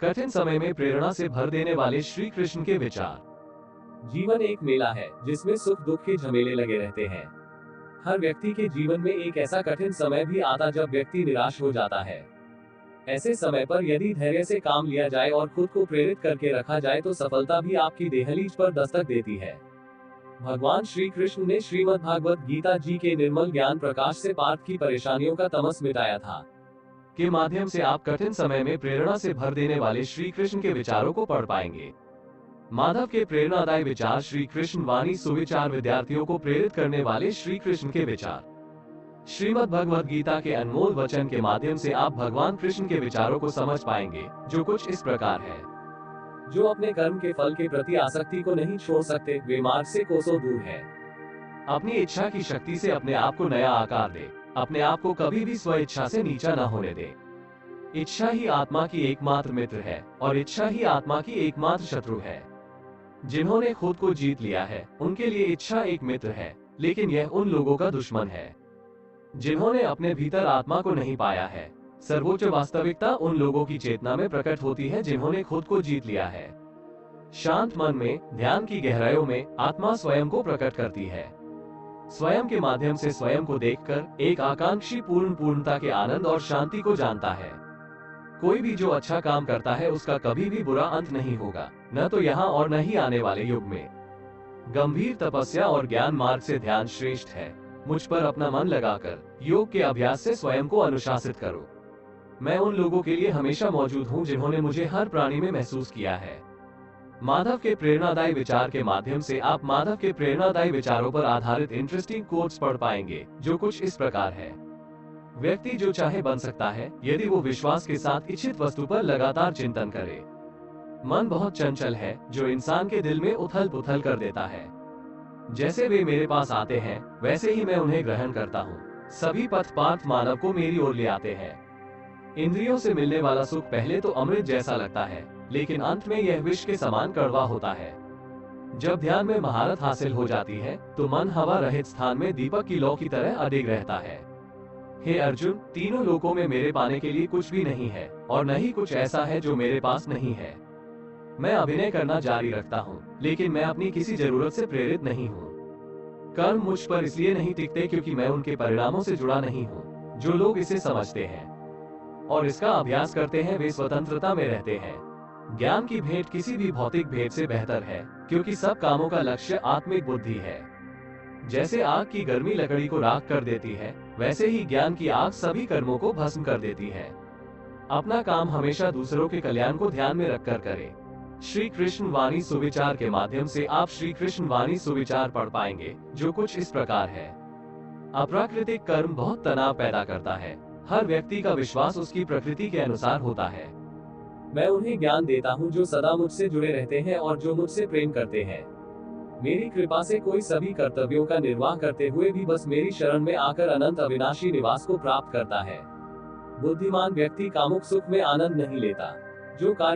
कठिन समय में प्रेरणा से भर देने वाले श्री कृष्ण के विचार। जीवन एक मेला है जिसमें सुख दुख के झमेले लगे रहते हैं। हर व्यक्ति के जीवन में एक ऐसा कठिन समय भी आता जब व्यक्ति निराश हो जाता है। ऐसे समय पर यदि धैर्य से काम लिया जाए और खुद को प्रेरित करके रखा जाए तो सफलता भी आपकी दहलीज पर दस्तक देती है। भगवान श्री कृष्ण ने श्रीमद् भागवत गीता जी के निर्मल ज्ञान प्रकाश से पार्थ की परेशानियों का तमस मिटाया था। के माध्यम से आप कठिन समय में प्रेरणा से भर देने वाले श्री कृष्ण के विचारों को पढ़ पाएंगे। माधव के प्रेरणादायी विचार श्री कृष्ण वाणी सुविचार विद्यार्थियों को प्रेरित करने वाले श्री कृष्ण के विचार। श्रीमद् भगवद गीता के अनमोल वचन के माध्यम से आप भगवान कृष्ण के विचारों को समझ पाएंगे, जो कुछ इस प्रकार है। जो अपने कर्म के फल के प्रति आसक्ति को नहीं छोड़ सकते वे मार्ग से कोसों दूर है। अपनी इच्छा की शक्ति से अपने आप को नया आकार दे। अपने आप को कभी भी स्व इच्छा से नीचा न होने दे। इच्छा ही आत्मा की एकमात्र मित्र है और इच्छा ही आत्मा की एकमात्र शत्रु है। जिन्होंने खुद को जीत लिया है उनके लिए इच्छा एक मित्र है, लेकिन यह उन लोगों का दुश्मन है जिन्होंने अपने भीतर आत्मा को नहीं पाया है। सर्वोच्च वास्तविकता उन लोगों की चेतना में प्रकट होती है जिन्होंने खुद को जीत लिया है। शांत मन में, ध्यान की गहराइयों में आत्मा स्वयं को प्रकट करती है। स्वयं के माध्यम से स्वयं को देखकर एक आकांक्षी पूर्णता के आनंद और शांति को जानता है। कोई भी जो अच्छा काम करता है उसका कभी भी बुरा अंत नहीं होगा, न तो यहाँ और न ही आने वाले युग में। गंभीर तपस्या और ज्ञान मार्ग से ध्यान श्रेष्ठ है। मुझ पर अपना मन लगाकर योग के अभ्यास से स्वयं को अनुशासित करो। मैं उन लोगों के लिए हमेशा मौजूद हूँ जिन्होंने मुझे हर प्राणी में महसूस किया है। माधव के प्रेरणादायी विचार के माध्यम से आप माधव के प्रेरणादायी विचारों पर आधारित इंटरेस्टिंग कोट्स पढ़ पाएंगे, जो कुछ इस प्रकार है। व्यक्ति जो चाहे बन सकता है यदि वो विश्वास के साथ इच्छित वस्तु पर लगातार चिंतन करे। मन बहुत चंचल है जो इंसान के दिल में उथल पुथल कर देता है। जैसे वे मेरे पास आते हैं वैसे ही मैं उन्हें ग्रहण करता हूँ। सभी पथ पार्थ मानव को मेरी ओर ले आते हैं। इंद्रियों से मिलने वाला सुख पहले तो अमृत जैसा लगता है, लेकिन अंत में यह विष के समान कड़वा होता है। जब ध्यान में महारत हासिल हो जाती है तो मन हवा रहित स्थान में दीपक की लौ की तरह अडिग रहता है। हे अर्जुन, तीनों लोकों में मेरे पाने के लिए कुछ भी नहीं है और न ही कुछ ऐसा है जो मेरे पास नहीं है। मैं अभिनय करना जारी रखता हूँ, लेकिन मैं अपनी किसी जरूरत से प्रेरित नहीं हूँ। कर्म मुझ पर इसलिए नहीं टिकते क्योंकि मैं उनके परिणामों से जुड़ा नहीं हूँ। जो लोग इसे समझते हैं और इसका अभ्यास करते हैं वे स्वतंत्रता में रहते हैं। ज्ञान की भेंट किसी भी भौतिक भेंट से बेहतर है, क्योंकि सब कामों का लक्ष्य आत्मिक बुद्धि है। जैसे आग की गर्मी लकड़ी को राख कर देती है, वैसे ही ज्ञान की आग सभी कर्मों को भस्म कर देती है। अपना काम हमेशा दूसरों के कल्याण को ध्यान में रखकर करें। श्री कृष्ण वाणी सुविचार के माध्यम से आप श्री कृष्ण वाणी सुविचार पढ़ पाएंगे, जो कुछ इस प्रकार है। अप्राकृतिक कर्म बहुत तनाव पैदा करता है। हर व्यक्ति का विश्वास उसकी प्रकृति के अनुसार होता है। मैं उन्हें ज्ञान देता हूँ जो सदा मुझसे जुड़े रहते हैं और जो मुझसे प्रेम करते हैं। मेरी कृपा से कोई सभी कर्तव्यों का निर्वाह करते हुए भी बस मेरी शरण में आकर अनंत अविनाशी निवास को प्राप्त करता है। बुद्धिमान व्यक्ति कामुक सुख में आनंद नहीं लेता। जो कार्य